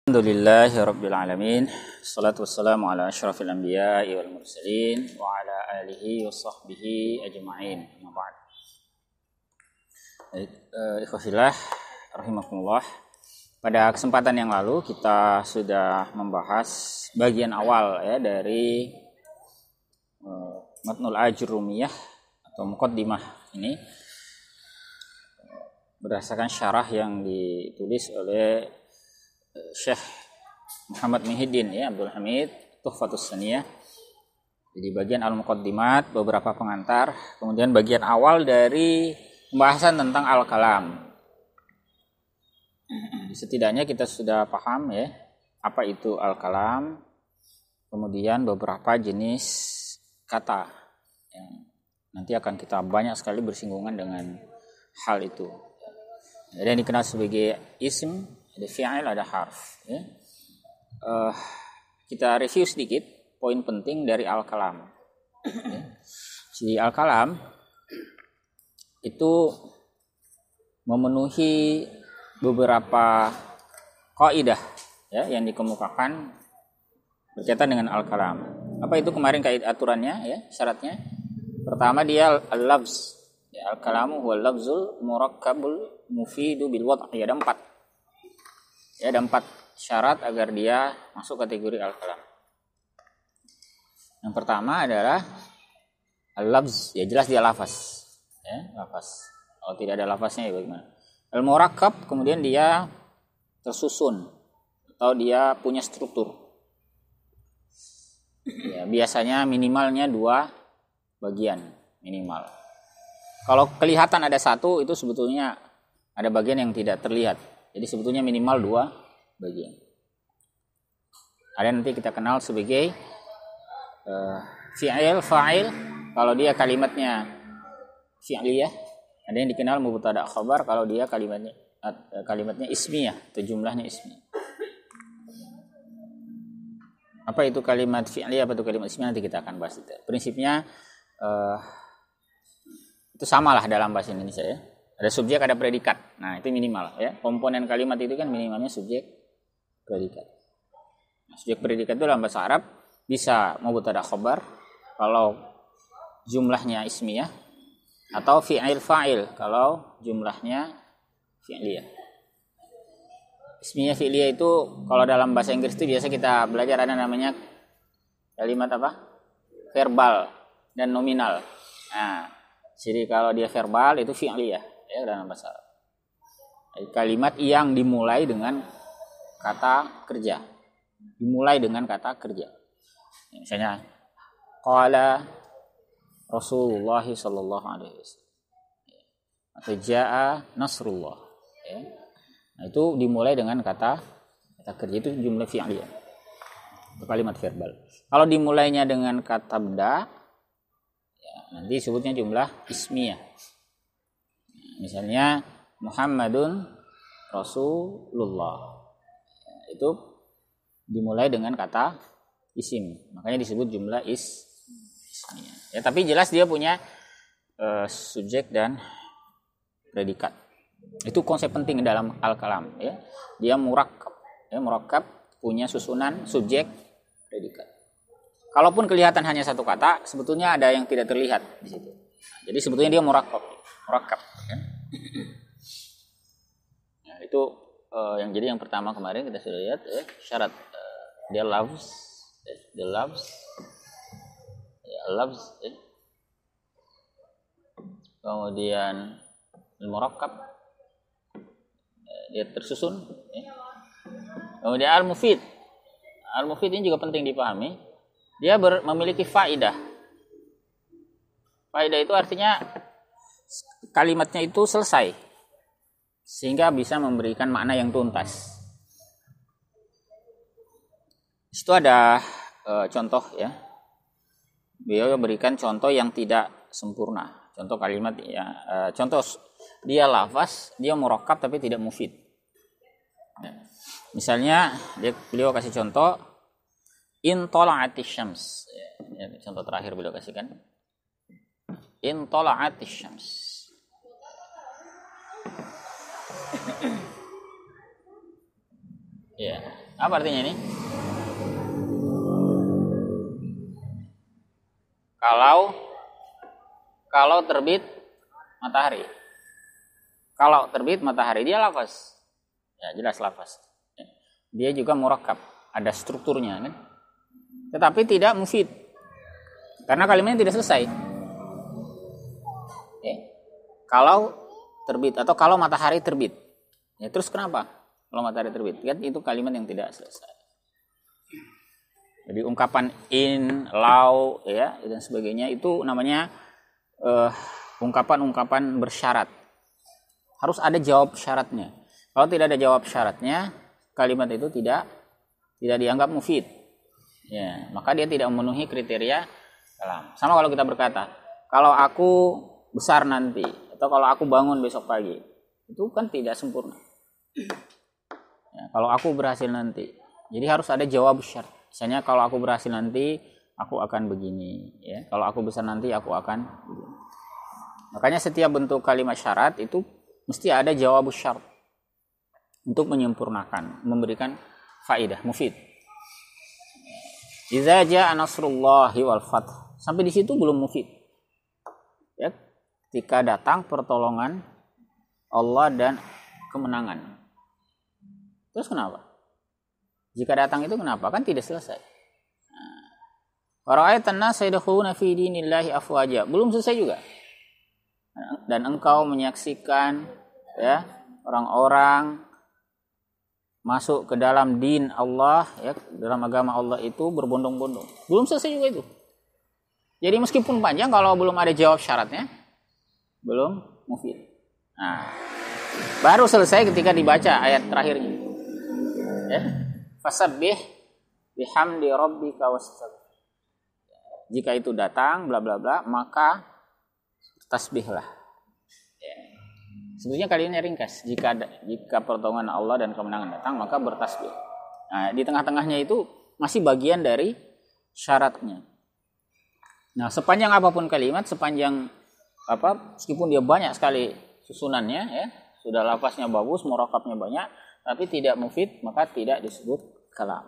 Alhamdulillahirabbil alamin. Wassalatu wassalamu ala asyrafil anbiya'i wal mursalin wa ala alihi wa sahbihi ajma'in. Amma ba'd. Baik, ikhwafillah rahimakumullah. Pada kesempatan yang lalu kita sudah membahas bagian awal ya dari Matnul Ajurrumiyah atau Muqaddimah ini berdasarkan syarah yang ditulis oleh Syekh Muhammad Muhyiddin ya Abdul Hamid Tuhfatus Saniyah. Jadi bagian al-muqaddimat, beberapa pengantar, kemudian bagian awal dari pembahasan tentang al-kalam. Setidaknya kita sudah paham ya apa itu al-kalam, kemudian beberapa jenis kata yang nanti akan kita banyak sekali bersinggungan dengan hal itu. Jadi yang dikenal sebagai ism, ada fi'il, ada harf ya. Kita review sedikit poin penting dari al-kalam ya. Jadi al-kalam itu memenuhi beberapa kaidah ya, yang dikemukakan berkaitan dengan al-kalam. Apa itu kemarin kaidah aturannya ya, syaratnya? Pertama dia al-lafz ya, al-kalamu huwa lafzul murakkabul mufidu bil wad'i. Ada 4 ya, ada 4 syarat agar dia masuk kategori al-kalam. Yang pertama adalah al-lafz, ya jelas dia lafaz ya, lafaz. Kalau tidak ada lafaznya ya bagaimana? Al-murakkab, kemudian dia tersusun atau dia punya struktur ya, biasanya minimalnya 2 bagian minimal. Kalau kelihatan ada 1, itu sebetulnya ada bagian yang tidak terlihat. Jadi sebetulnya minimal 2 bagian. Ada nanti kita kenal sebagai fi'il, fa'il. Kalau dia kalimatnya fi'liyah, ada yang dikenal mubtada' khabar kalau dia kalimatnya ismiyah atau jumlahnya ismiyah. Apa itu kalimat fi'liyah, apa itu kalimat ismiyah, nanti kita akan bahas itu. Prinsipnya itu samalah dalam bahasa Indonesia ya. Ada subjek, ada predikat. Nah, itu minimal ya. Komponen kalimat itu kan minimalnya subjek, predikat. Nah, subjek predikat itu dalam bahasa Arab bisa mubtada' khabar kalau jumlahnya ismiyah, atau fi'il fa'il kalau jumlahnya fi'liyah. Ismiyah fi'liyah itu kalau dalam bahasa Inggris itu biasa kita belajar ada namanya kalimat apa? Verbal dan nominal. Nah, jadi kalau dia verbal itu fi'liyah ya dalam bahasa Arab. Kalimat yang dimulai dengan kata kerja. Dimulai dengan kata kerja. Misalnya qala Rasulullah sallallahu alaihi wasallam. Atau jaa nasrullah ya. Nah, itu dimulai dengan kata kerja, itu jumlah fi'liyah. Itu kalimat verbal. Kalau dimulainya dengan kata benda ya, nanti sebutnya jumlah ismiyah. Misalnya Muhammadun Rasulullah, itu dimulai dengan kata isim, makanya disebut jumlah ismiyah. Ya, tapi jelas dia punya subjek dan predikat. Itu konsep penting dalam al-kalam ya. Dia murakkab, ya, murakkab punya susunan subjek predikat. Kalaupun kelihatan hanya 1 kata, sebetulnya ada yang tidak terlihat di situ. Jadi sebetulnya dia murakkab ya. Nah, itu yang pertama kemarin kita sudah lihat ya, syarat dia lafz ya, lafz ya. Kemudian murakkab dia tersusun ya. Kemudian al-mufid ini juga penting dipahami. Dia memiliki faidah. Faidah itu artinya kalimatnya itu selesai sehingga bisa memberikan makna yang tuntas. Itu ada contoh ya. Beliau berikan contoh yang tidak sempurna. Contoh kalimat ya, contoh dia lafaz, dia murakkab tapi tidak mufid. Ya. Misalnya beliau kasih contoh in tala'atis syams. Ya, contoh terakhir beliau kasihkan. In tala'atis syams. Ya. Apa artinya ini? Kalau terbit matahari. Kalau terbit matahari dia lafaz. Ya, jelas lafaz. Dia juga murakkab, ada strukturnya kan. Tetapi tidak mufid. Karena kalimatnya tidak selesai. Ya. Kalau terbit atau kalau matahari terbit. Ya, terus kenapa? Kalau matahari terbit, kan itu kalimat yang tidak selesai. Jadi ungkapan in, lau, ya dan sebagainya itu namanya ungkapan-ungkapan bersyarat. Harus ada jawab syaratnya. Kalau tidak ada jawab syaratnya, kalimat itu tidak dianggap mufid. Ya, maka dia tidak memenuhi kriteria kalam. Sama kalau kita berkata, kalau aku besar nanti atau kalau aku bangun besok pagi, itu kan tidak sempurna. Ya, kalau aku berhasil nanti. Jadi harus ada jawab syarat. Misalnya kalau aku berhasil nanti, aku akan begini. Ya, kalau aku besar nanti, aku akan begini. Makanya setiap bentuk kalimat syarat itu mesti ada jawab syarat untuk menyempurnakan, memberikan faidah, mufid. Idza jaa nasrullahi wal fath. Sampai di situ belum mufid. Ya, ketika datang pertolongan Allah dan kemenangan. Terus kenapa? Jika datang itu kenapa? Kan tidak selesai. Wa ra'aitan nasa yadkhuluna fi dinillahi afwaja. Belum selesai juga. Dan engkau menyaksikan ya orang-orang masuk ke dalam din Allah, ya, dalam agama Allah itu berbondong-bondong. Belum selesai juga itu. Jadi meskipun panjang, kalau belum ada jawab syaratnya, belum mufid. Nah, baru selesai ketika dibaca ayat terakhirnya. Ya, fasabbih bihamdi rabbika wastaghfir. Jika itu datang, bla bla bla, maka tasbihlah. Ya. Sebenarnya kalimatnya ringkas. Jika pertolongan Allah dan kemenangan datang, maka bertasbih. Nah, di tengah-tengahnya itu masih bagian dari syaratnya. Nah, sepanjang apapun kalimat, sepanjang meskipun dia banyak sekali susunannya, ya, sudah lafaznya bagus, murakabnya banyak, tapi tidak mufid, maka tidak disebut kalam.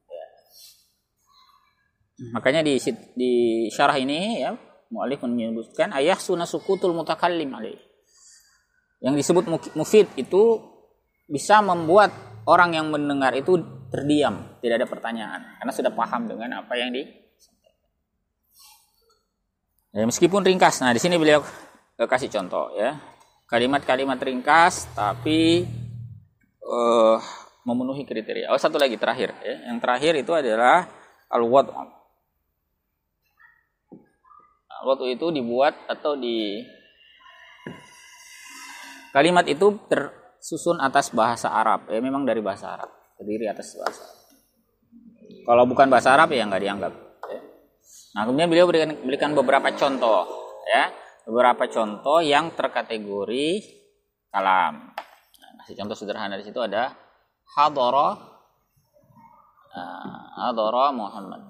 Ya. Makanya di syarah ini, ya, mu'allif menyebutkan ayah sunnah sukutul mutakallim alaih. Yang disebut mufid itu bisa membuat orang yang mendengar itu terdiam, tidak ada pertanyaan, karena sudah paham dengan apa yang disampaikan. Ya, meskipun ringkas. Nah, di sini beliau kasih contoh, ya, kalimat-kalimat ringkas tapi memenuhi kriteria. Satu lagi terakhir, ya. Yang terakhir itu adalah al-wad'u. Al-wad'u itu dibuat atau kalimat itu tersusun atas bahasa Arab. Ya, memang dari bahasa Arab, terdiri atas bahasa Arab. Kalau bukan bahasa Arab ya nggak dianggap. Ya. Nah, kemudian beliau berikan beberapa contoh, ya, beberapa contoh yang terkategori kalam. Contoh sederhana di situ ada hadara Muhammad.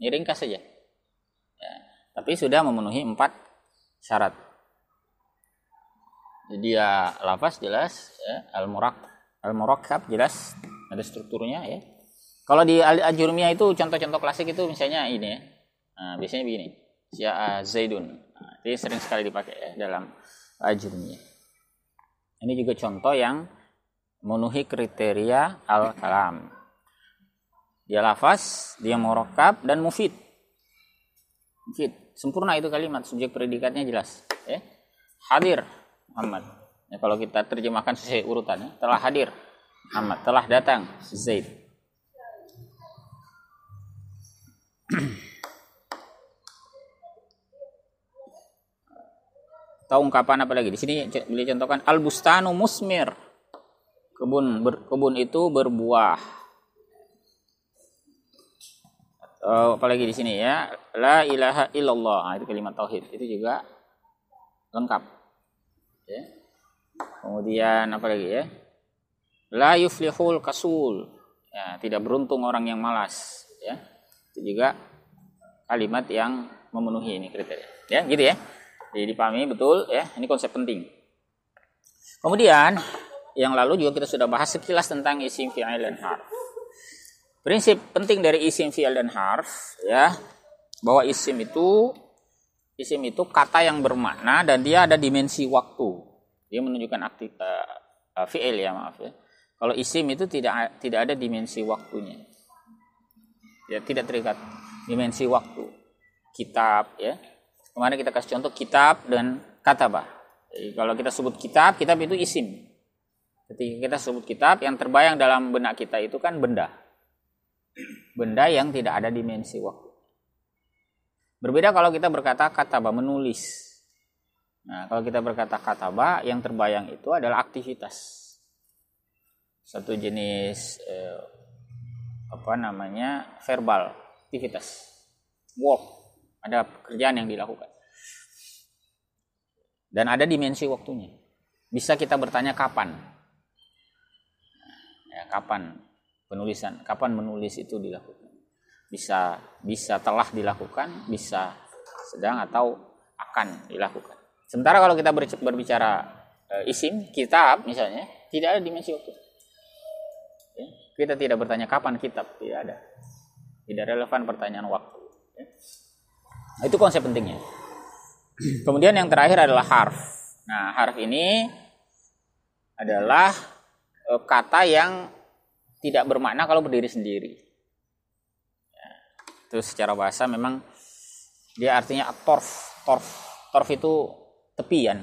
Ini ringkas saja. Ya, tapi sudah memenuhi 4 syarat. Jadi ya lafaz jelas, ya, al-murakkab jelas, ada strukturnya, ya. Kalau di al-ajurmiyah itu contoh-contoh klasik itu misalnya ini, ya. Nah, biasanya begini. Sya'a Zaidun. Nah, ini sering sekali dipakai, ya, dalam ajurmiyah. Ini juga contoh yang memenuhi kriteria al-kalam. Dia lafaz, dia murakkab dan mufid. Mufid, sempurna itu kalimat, subjek predikatnya jelas, ya. Hadir Muhammad. Ya, kalau kita terjemahkan sesuai urutannya, telah hadir Muhammad, telah datang Zaid. Atau ungkapan apa lagi? Di sini beliau contohkan al-bustanu musmir. Kebun itu berbuah. Atau apalagi di sini, ya, la ilaha illallah. Nah, itu kalimat tauhid. Itu juga lengkap. Ya. Kemudian apa lagi, ya? La yuflihul kasul. Ya, tidak beruntung orang yang malas, ya. Itu juga kalimat yang memenuhi ini kriteria. Ya, gitu, ya. Jadi dipahami betul, ya. Ini konsep penting. Kemudian yang lalu juga kita sudah bahas sekilas tentang isim, fi'il, dan harf. Prinsip penting dari isim, fi'il, dan harf ya, bahwa isim itu kata yang bermakna dan dia ada dimensi waktu. Dia menunjukkan fi'il ya, maaf ya. Kalau isim itu tidak ada dimensi waktunya. Ya, tidak terikat dimensi waktu. Kitab ya. Kemarin kita kasih contoh kitab dan katabah. Jadi kalau kita sebut kitab itu isim. Ketika kita sebut kitab, yang terbayang dalam benak kita itu kan benda. Benda yang tidak ada dimensi waktu. Berbeda kalau kita berkata kataba, menulis. Nah, kalau kita berkata kataba, yang terbayang itu adalah aktivitas. Satu jenis verbal, aktivitas. Work, ada pekerjaan yang dilakukan. Dan ada dimensi waktunya. Bisa kita bertanya kapan? Ya, kapan penulisan? Kapan menulis itu dilakukan? Bisa telah dilakukan, bisa sedang atau akan dilakukan. Sementara kalau kita berbicara isim, kitab misalnya, tidak ada dimensi waktu. Ya, kita tidak bertanya kapan kitab, tidak ada. Tidak relevan pertanyaan waktu. Ya. Itu konsep pentingnya. Kemudian yang terakhir adalah harf. Nah, harf ini adalah kata yang tidak bermakna kalau berdiri sendiri. Ya, itu secara bahasa memang dia artinya torf. Torf itu tepian.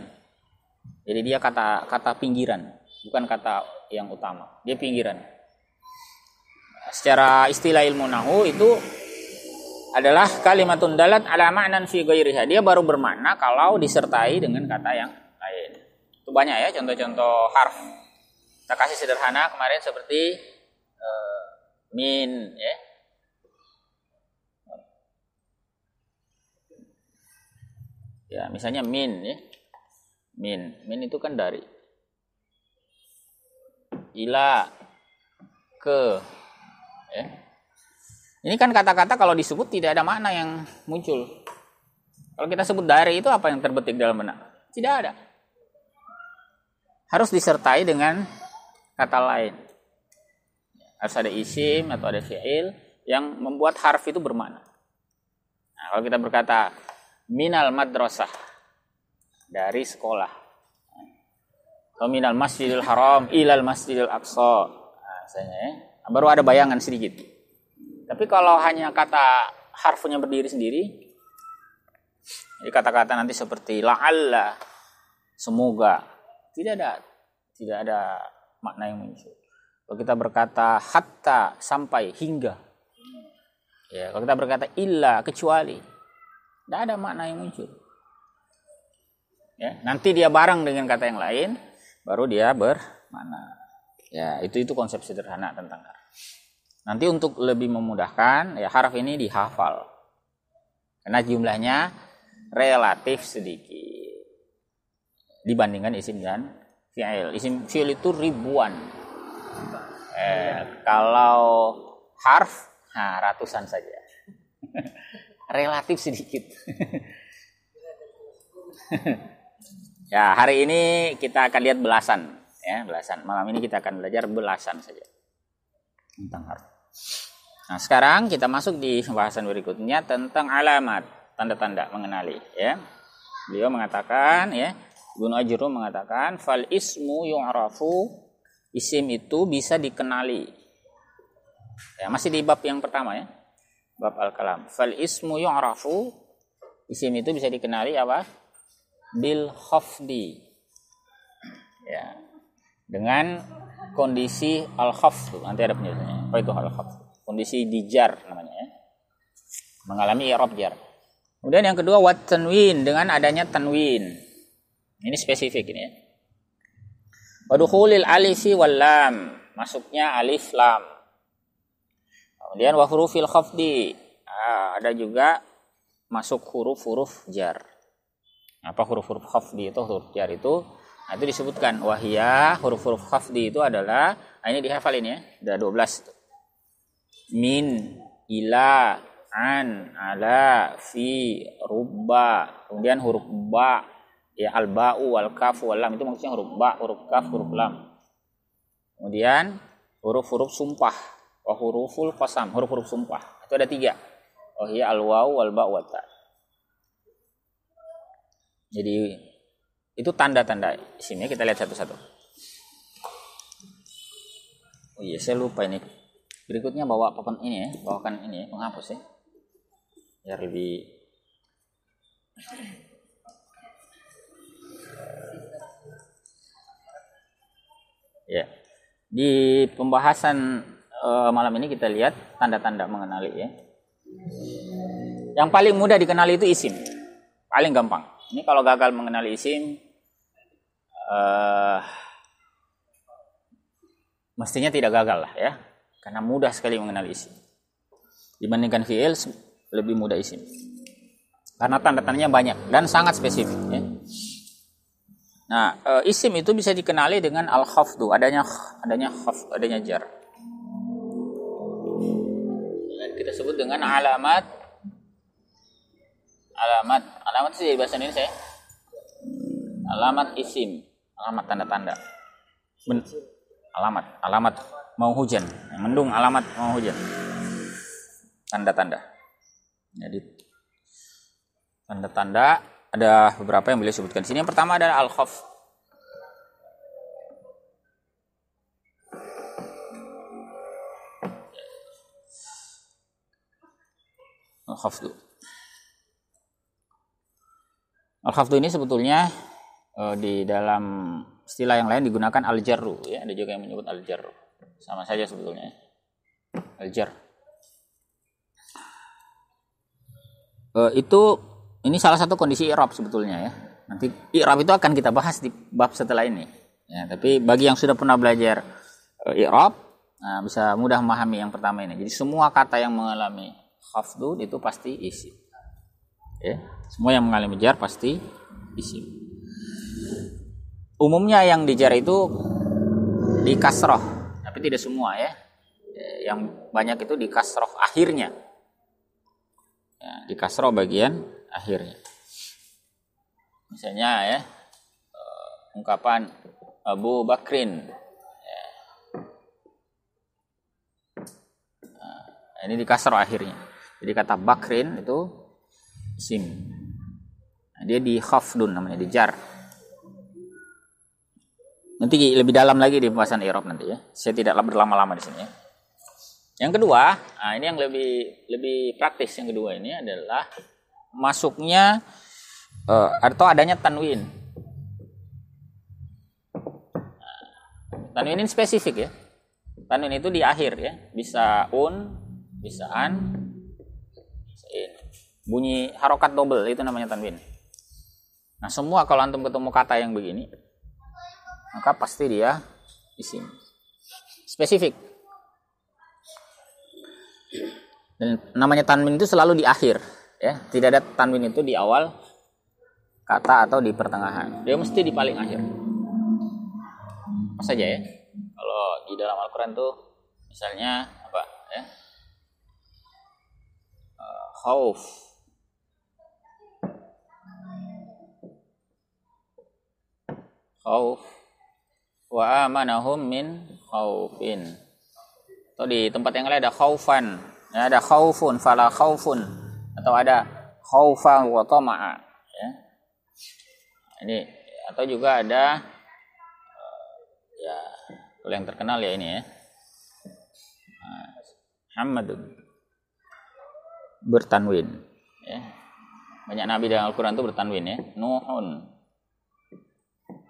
Jadi dia kata pinggiran, bukan kata yang utama. Dia pinggiran. Secara istilah ilmu nahwu itu adalah kalimatun dalat ala ma'nan fi ghairiha. Dia baru bermakna kalau disertai dengan kata yang lain. Itu banyak ya contoh-contoh harf. Kita kasih sederhana kemarin seperti min ya. Ya, misalnya min ya. Min itu kan dari. Ila, ke ya. Ini kan kata-kata kalau disebut tidak ada makna yang muncul. Kalau kita sebut dari itu apa yang terbetik dalam benak? Tidak ada. Harus disertai dengan kata lain. Harus ada isim atau ada fi'il yang membuat harf itu bermakna. Nah, kalau kita berkata minal madrasah, dari sekolah. Atau minal masjidil haram ilal masjidil aqsa. Nah, misalnya ya, baru ada bayangan sedikit. Tapi kalau hanya kata harfunya berdiri sendiri, jadi kata-kata nanti seperti la'alla, semoga, tidak ada makna yang muncul. Kalau kita berkata hatta, sampai, hingga. Ya, kalau kita berkata illa, kecuali, tidak ada makna yang muncul. Ya, nanti dia bareng dengan kata yang lain, baru dia bermakna. Ya, itu konsep sederhana tentang harf. Nanti untuk lebih memudahkan, ya harf ini dihafal. Karena jumlahnya relatif sedikit dibandingkan isim dan fi'il. Isim fi'il itu ribuan. Kalau harf, ratusan saja. Relatif sedikit. Ya, hari ini kita akan lihat belasan. Ya, belasan. Malam ini kita akan belajar belasan saja tentang harf. Nah, sekarang kita masuk di pembahasan berikutnya tentang alamat, tanda-tanda mengenali ya. Beliau mengatakan ya, Ibnu Ajurrum mengatakan fal ismu yu'rafu, isim itu bisa dikenali. Ya, masih di bab yang pertama ya. Bab al-kalam. Fal ismu yu'rafu, isim itu bisa dikenali apa? Bil khafdi. Ya. Dengan kondisi al-khafd, nanti ada penjelasannya. Apa itu al-khafd? Kondisi dijar namanya ya. Mengalami i'rab jar. Kemudian yang kedua wat tanwin, dengan adanya tanwin. Ini spesifik ini ya. Wa dukhulil alifi wal lam, masuknya alif lam. Kemudian wa hurufil khafdi, ada juga masuk huruf-huruf jar. Apa huruf-huruf khafdi itu? Huruf jar itu itu disebutkan wahia, huruf-huruf khafdi itu adalah, ini dihafalin ya, ada 12. Min, ila, an, ala, fi, rubba. Kemudian huruf ba, ya al-ba'u, al-kafu, wal lam, itu maksudnya huruf ba, huruf kaf, huruf lam. Kemudian huruf-huruf sumpah, wa huruful qasam, huruf-huruf sumpah. Itu ada 3. Oh iya al-waw wal ba wa ta. Jadi itu tanda-tanda isimnya, kita lihat satu-satu. Oh iya, saya lupa ini. Berikutnya bawa papan ini ya, bawakan ini ya, penghapus ya. Biar lebih ya. Di pembahasan malam ini kita lihat tanda-tanda mengenali ya. Yang paling mudah dikenali itu isim. Paling gampang. Ini kalau gagal mengenali isim mestinya tidak gagal lah ya. Karena mudah sekali mengenali isim. Dibandingkan fi'il lebih mudah isim. Karena tanda-tandanya banyak dan sangat spesifik ya. Nah, isim itu bisa dikenali dengan al-khafdu, adanya khafd, adanya jar. Dan kita sebut dengan alamat itu jadi bahasa Indonesia ya. Alamat isim, alamat tanda-tanda. Alamat mau hujan, mendung alamat mau hujan. Tanda-tanda. Jadi tanda-tanda ada beberapa yang beliau sebutkan sini. Yang pertama adalah al-khafd. Al-khafdu. Al-khafdu ini sebetulnya di dalam istilah yang lain digunakan al-jarru ya, ada juga yang menyebut al-jarru. Sama saja sebetulnya. Al-jar. Ini salah satu kondisi i'rab sebetulnya ya. Nanti i'rab itu akan kita bahas di bab setelah ini. Ya, tapi bagi yang sudah pernah belajar i'rab, bisa mudah memahami yang pertama ini. Jadi semua kata yang mengalami khafdu itu pasti isim. Ya, semua yang mengalami jar pasti isim. Umumnya yang dijar itu di kasroh, tapi tidak semua ya. Yang banyak itu di kasroh akhirnya. Ya, di kasroh bagian akhirnya. Misalnya ya, ungkapan Abu Bakrin ya. Ini di kasroh akhirnya. Jadi kata Bakrin itu isim. Nah, dia di khafdun namanya, di jar. Nanti lebih dalam lagi di pembahasan i'rab nanti ya. Saya tidak berlama-lama di sini ya. Yang kedua, ini yang lebih praktis. Yang kedua ini adalah masuknya atau adanya tanwin. Tanwin ini spesifik ya. Tanwin itu di akhir ya. Bisa bisa bisa in. Bunyi harokat double itu namanya tanwin. Nah, semua kalau antum ketemu kata yang begini, maka pasti dia isim. Spesifik. Dan namanya tanwin itu selalu di akhir ya. Tidak ada tanwin itu di awal kata atau di pertengahan. Dia mesti di paling akhir. Apa saja ya? Kalau di dalam Al-Qur'an tuh misalnya apa ya? Khauf. Khauf wa amanahum min khaufin. Atau di tempat yang lain ada khaufan, ya, ada khaufun fala khaufun, atau ada khaufan wa tama'a ya. Ini atau juga ada ya kalau yang terkenal ya ini ya. Muhammadun bertanwin ya. Banyak nabi dalam Al-Qur'an itu bertanwin ya. Nuhun,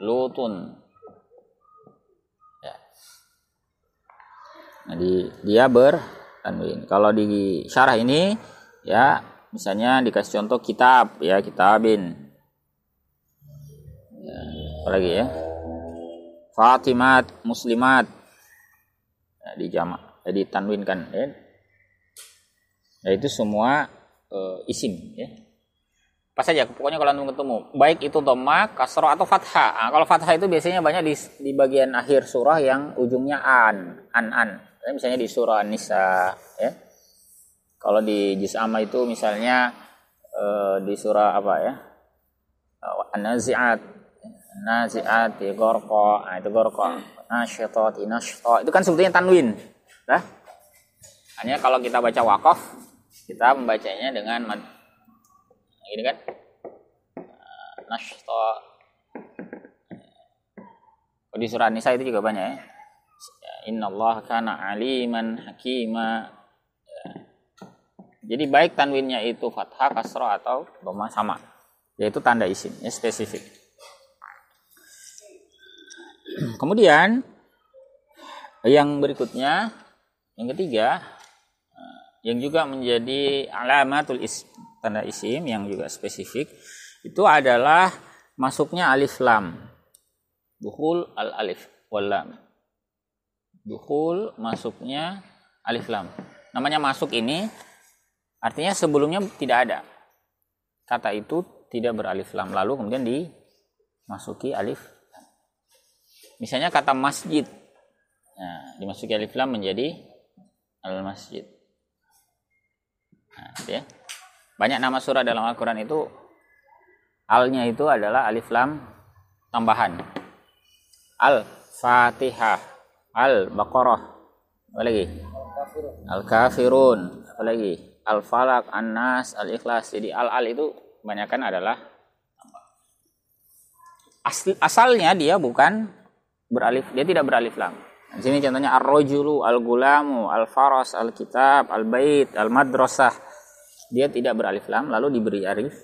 Lutun. Ya. Nah, dia bertanwin. Kalau di syarah ini ya misalnya dikasih contoh kitab ya, kitabin. Ya, apalagi ya? Fatimat, muslimat. Ya, di jamak, jadi tanwinkan ya. Ya itu semua isim ya. Apa saja pokoknya kalau antum ketemu, baik itu dhamma, kasrah atau fathah. Nah, kalau fathah itu biasanya banyak di bagian akhir surah yang ujungnya an. Ya, misalnya di surah An-Nisa ya. Kalau di juz amma itu misalnya di surah apa ya? An-Nazi'at, Gharqa. Nah, itu Gharqa. nasyitati nasyta. Itu kan sebetulnya tanwin. Nah, hanya kalau kita baca waqaf, kita membacanya dengan ini kan nasyta. Di surah Nisa itu juga banyak ya. Innallaha kana aliman hakima. Jadi baik tanwinnya itu fathah, kasrah atau dhamma sama. Yaitu tanda isim, ya spesifik. Kemudian yang berikutnya, yang ketiga, yang juga menjadi alamatul isim, tanda isim yang juga spesifik, itu adalah masuknya alif lam. Dukhul al alif wal lam. Dukhul masuknya alif lam. Namanya masuk ini artinya sebelumnya tidak ada. Kata itu tidak beralif lam, lalu kemudian dimasuki alif. Misalnya kata masjid. Nah, dimasuki alif lam menjadi al-masjid. Nah, gitu ya. Banyak nama surah dalam Al-Qur'an itu alnya itu adalah alif lam tambahan. Al-Fatihah, Al-Baqarah, apa lagi? Al-Kafirun, apa lagi? Al-Falaq, An-Nas, Al-Ikhlas. Jadi al-al itu kebanyakan adalah asalnya dia bukan beralif, dia tidak beralif lam. Di sini contohnya ar-rajulu, al-gulamu, al-faras, al-kitab, al-bait, al-madrasah. Dia tidak beralif lam lalu diberi alif.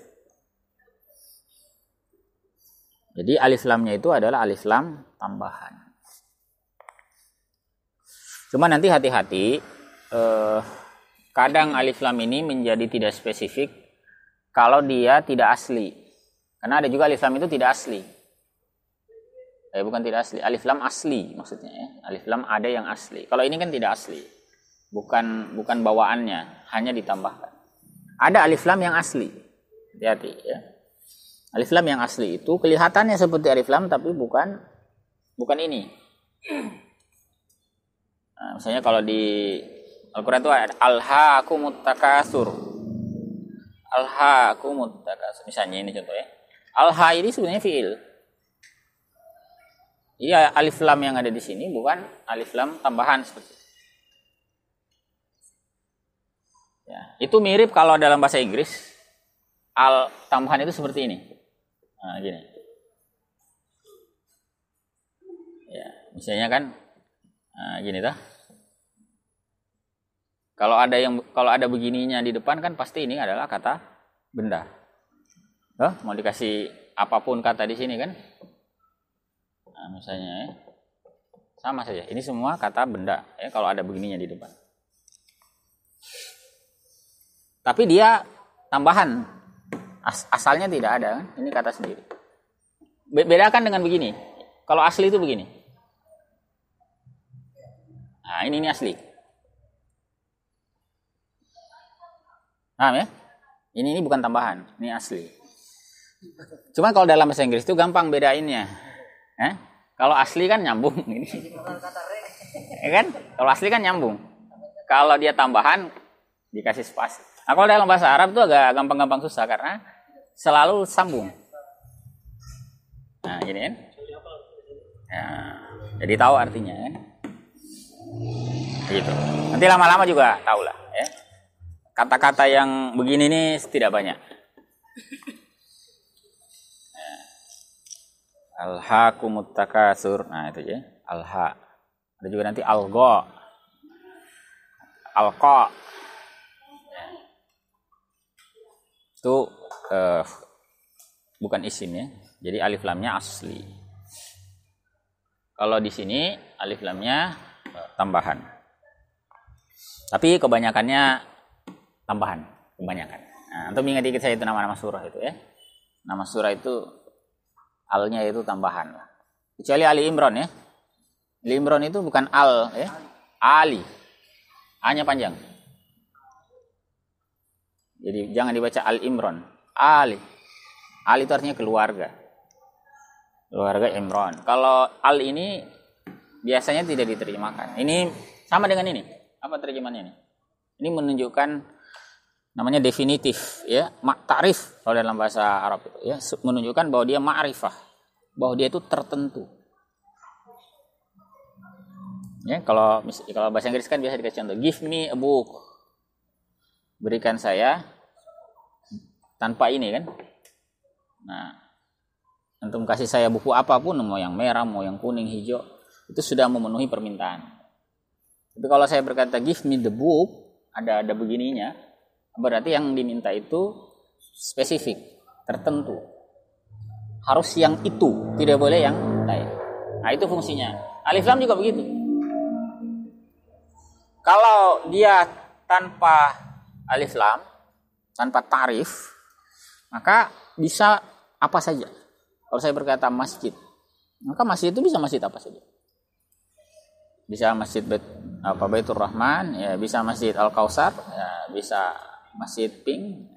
Jadi alif lamnya itu adalah alif lam tambahan. Cuma nanti hati-hati, kadang alif lam ini menjadi tidak spesifik kalau dia tidak asli. Karena ada juga alif lam itu tidak asli. Bukan tidak asli, alif lam asli maksudnya ya. Alif lam ada yang asli. Kalau ini kan tidak asli. Bukan bawaannya, hanya ditambahkan. Ada alif lam yang asli. Hati-hati ya. Alif lam yang asli itu kelihatannya seperti alif lam tapi bukan ini. Nah, misalnya kalau di Al-Qur'an itu ada alhaakumut takatsur. Alhaakumut takatsur. Misalnya ini contohnya. Alha ini sebenarnya fiil. Iya, alif lam yang ada di sini bukan alif lam tambahan seperti itu. Ya, itu mirip kalau dalam bahasa Inggris al tambahan itu seperti ini. Nah, gini. Ya, misalnya kan gini dah. Kalau ada begininya di depan kan pasti ini adalah kata benda. Mau dikasih apapun kata di sini kan? Nah, misalnya ya. Sama saja. Ini semua kata benda ya kalau ada begininya di depan. Tapi dia tambahan. Asalnya tidak ada kan? Ini kata sendiri. Bedakan dengan begini. Kalau asli itu begini. Nah, ini asli. Paham ya? Ini bukan tambahan, ini asli. Cuma kalau dalam bahasa Inggris itu gampang bedainnya. Kalau asli kan nyambung ini. Ya kan? Kalau asli kan nyambung. Kalau dia tambahan dikasih spasi. Nah, kalau dalam bahasa Arab itu agak gampang-gampang susah karena selalu sambung. Nah, gini kan? Nah, jadi tahu artinya kan? Begitu. Nanti lama-lama juga tahu lah ya. Kata-kata yang begini nih tidak banyak. Alhaakumut takatsur. Nah, itu ya. Alha. Ada juga nanti alqa. Alqa. Itu bukan isim ya. Jadi alif lamnya asli. Kalau di sini alif lamnya tambahan. Tapi kebanyakannya tambahan, kebanyakan. Nah, untuk mengingat saya itu nama-nama surah itu ya. Nama surah itu alnya itu tambahan lah. Kecuali Ali Imran ya. Ali Imran itu bukan al ya. Ali. A-nya panjang. Jadi jangan dibaca Al Imran. Ali. Ali itu artinya keluarga. Keluarga Imran. Kalau al ini biasanya tidak diterjemahkan. Ini sama dengan ini. Apa terjemahannya ini? Ini menunjukkan namanya definitif ya, ta'rif kalau dalam bahasa Arab itu ya, menunjukkan bahwa dia ma'rifah, bahwa dia itu tertentu. Ya, kalau bahasa Inggris kan biasa dikasih contoh, give me a book. Berikan saya tanpa ini kan. Nah, antum kasih saya buku apapun, mau yang merah, mau yang kuning, hijau, itu sudah memenuhi permintaan. Tapi kalau saya berkata give me the book, ada begininya, berarti yang diminta itu spesifik, tertentu. Harus yang itu, tidak boleh yang lain. Nah, itu fungsinya. Alif lam juga begitu. Kalau dia tanpa alif lam, tanpa tarif, maka bisa apa saja. Kalau saya berkata masjid, maka masjid itu bisa masjid apa saja. Bisa masjid Baitur Rahman, ya bisa masjid Al Kausar, ya bisa masjid Pink.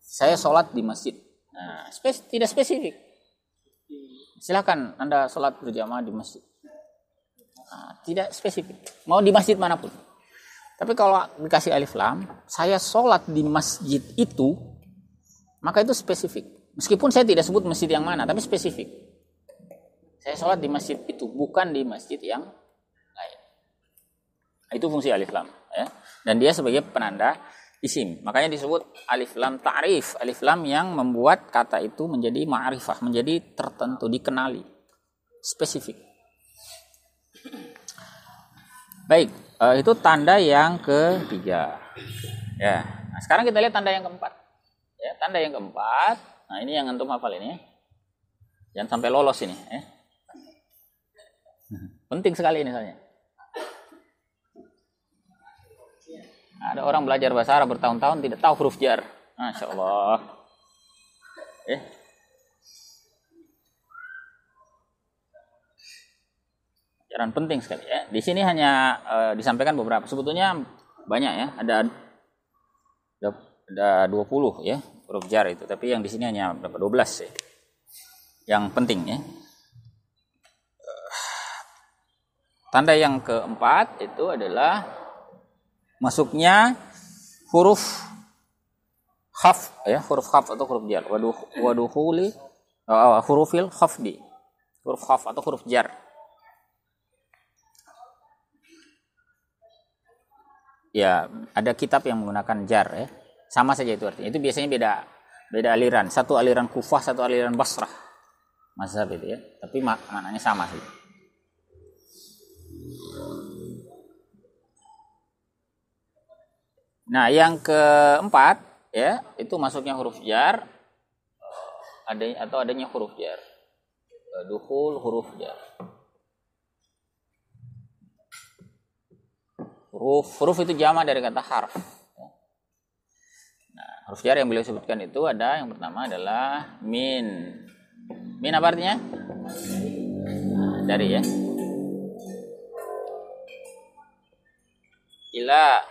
Saya sholat di masjid. Nah, tidak spesifik. Silakan Anda sholat berjamaah di masjid. Nah, tidak spesifik. Mau di masjid manapun. Tapi kalau dikasih alif lam, saya sholat di masjid itu, maka itu spesifik. Meskipun saya tidak sebut masjid yang mana, tapi spesifik. Saya sholat di masjid itu, bukan di masjid yang lain. Nah, itu fungsi alif lam. Ya. Dan dia sebagai penanda isim. Makanya disebut alif lam ta'rif. Alif lam yang membuat kata itu menjadi ma'rifah, menjadi tertentu, dikenali. Spesifik. Baik, itu tanda yang ketiga. Ya, nah sekarang kita lihat tanda yang keempat. Ya, tanda yang keempat. Nah, ini yang antum hafal ini. Jangan sampai lolos ini. Ya. Penting sekali ini soalnya. Ada orang belajar bahasa Arab bertahun-tahun tidak tahu huruf jar. Masya Allah. Pelajaran penting sekali ya. Di sini hanya disampaikan beberapa. Sebetulnya banyak ya. Ada 20 ya huruf jar itu. Tapi yang di sini hanya berapa? 12 ya. Yang penting ya. Tanda yang keempat itu adalah masuknya huruf khaf ya, huruf khaf atau huruf jar. Waduhuli hurufil khafdi. Huruf khaf atau huruf jar. Ya, ada kitab yang menggunakan jar ya. Sama saja itu artinya. Itu biasanya beda aliran. Satu aliran Kufah, satu aliran Basrah. Mazhab itu ya. Tapi maknanya sama sih. Nah, yang keempat ya, itu masuknya huruf jar adanya huruf jar. Dukhul huruf jar. Huruf itu jamak dari kata harf. Nah, huruf jar yang beliau sebutkan itu ada yang pertama adalah min. Min apa artinya? Dari ya. Ila,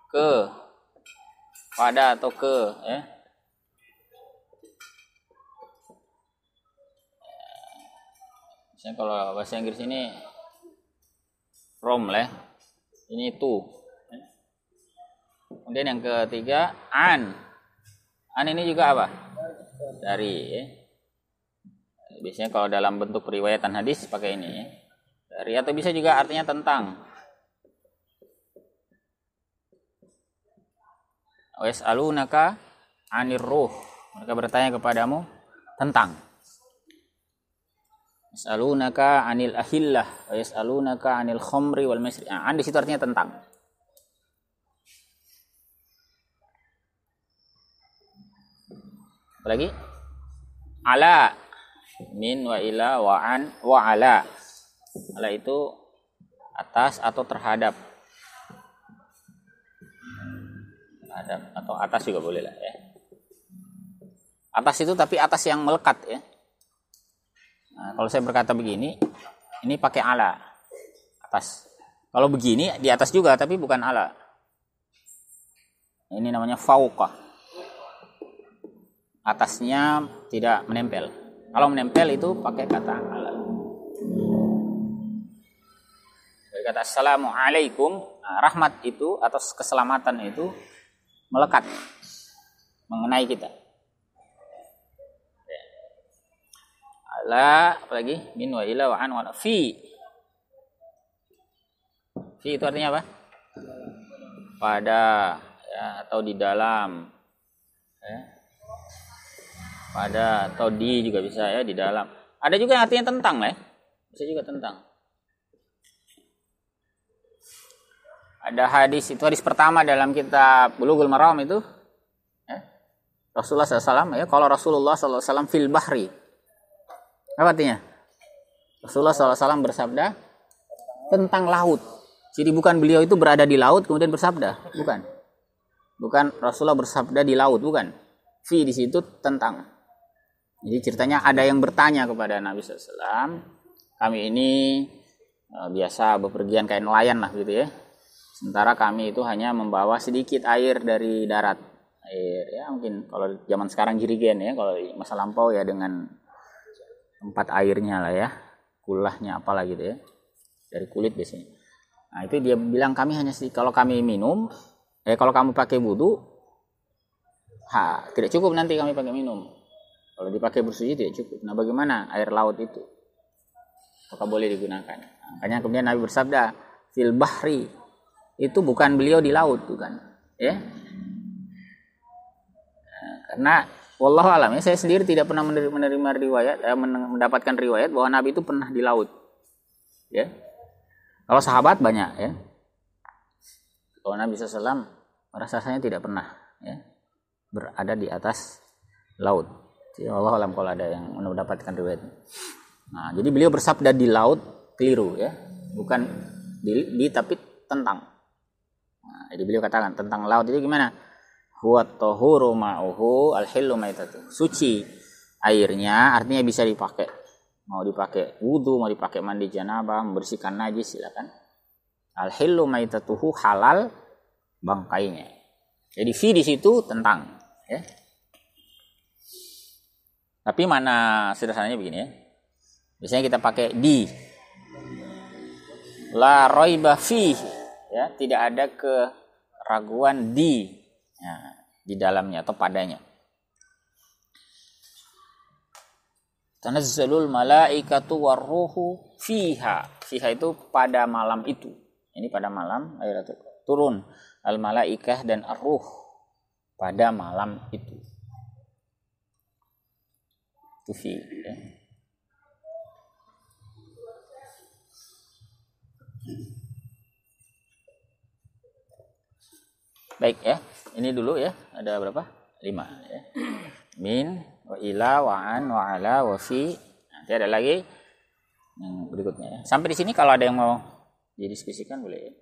ke, pada atau ke ya. Misalnya kalau bahasa Inggris ini from lah, ini to. Kemudian yang ketiga an ini juga apa? Dari ya. Biasanya kalau dalam bentuk periwayatan hadis pakai ini ya. Dari, atau bisa juga artinya tentang. Yas'alunaka 'anir ruh. Mereka bertanya kepadamu tentang. Yas'alunaka 'anil ahillah wa yas'alunaka 'anil khamri wal maisir. An di situ artinya tentang. Apalagi? Ala, min wa ila wa an wa ala. Ala itu atas atau terhadap. Terhadap atau atas juga boleh lah ya. Atas itu tapi atas yang melekat ya. Nah, kalau saya berkata begini, ini pakai ala atas. Kalau begini di atas juga tapi bukan ala. Ini namanya fauqa. Atasnya tidak menempel. Kalau menempel itu pakai kata ala. Kata assalamualaikum, nah, rahmat itu atau keselamatan itu melekat mengenai kita. ala, apalagi min wa ila wa an wa ala. Fi itu artinya apa? Pada, ya, atau di dalam, ya. Pada atau di juga bisa, ya, di dalam. Ada juga yang artinya tentang, ya. Bisa juga tentang. Ada hadis, itu hadis pertama dalam kitab Bulughul Maram itu, ya. Rasulullah SAW, ya, kalau Rasulullah SAW fil bahri. Apa artinya? Rasulullah SAW bersabda tentang laut. Jadi bukan beliau itu berada di laut kemudian bersabda, bukan. Bukan Rasulullah bersabda di laut, bukan. Fi di situ tentang. Jadi ceritanya ada yang bertanya kepada Nabi SAW, kami ini biasa bepergian kayak nelayan lah gitu, ya. Sementara kami itu hanya membawa sedikit air dari darat. Air, ya, mungkin kalau zaman sekarang jirigen, ya, kalau masa lampau ya dengan tempat airnya lah, ya. Kulahnya apalah gitu, ya. Dari kulit biasanya. Nah, itu dia bilang kami hanya kalau kami minum, kalau kamu pakai wudu, tidak cukup nanti kami pakai minum. Kalau dipakai bersuci tidak cukup. Nah, bagaimana air laut itu? Apakah boleh digunakan? Nah, makanya kemudian Nabi bersabda, fil bahri. Itu bukan beliau di laut, bukan. Ya. Nah, karena wallahu alam, ya, saya sendiri tidak pernah menerima riwayat, mendapatkan riwayat bahwa Nabi itu pernah di laut. Ya. Kalau sahabat banyak, ya. Kalau Nabi SAW rasanya tidak pernah, ya, berada di atas laut. Jadi Allah alam kalau ada yang mendapatkan riwayat. Nah, jadi beliau bersabda di laut keliru, ya, bukan di tapi tentang. Nah, jadi beliau katakan tentang laut itu gimana? Huwa tahuru ma'uhu al-hillu maitatu. Suci airnya, artinya bisa dipakai. Mau dipakai wudu, mau dipakai mandi janabah, membersihkan najis, silakan. Al-hillu maitatuhu, halal bangkainya. Jadi fi di situ tentang, ya. Tapi mana sederhananya begini, ya. Biasanya kita pakai di. La raiba fi, ya, tidak ada keraguan di, ya, di dalamnya atau padanya. Tanazzalul malaikatu warruhu fiha. Fiha itu pada malam itu. Ini pada malam ayat turun al malaikah dan ar-ruh pada malam itu. Itu fi, ya. Baik, ya. Ini dulu, ya. Ada berapa? 5, ya. Min wa ila wa an wa ala wa fi. Nanti ada lagi yang berikutnya, ya. Sampai di sini kalau ada yang mau didiskusikan boleh, ya.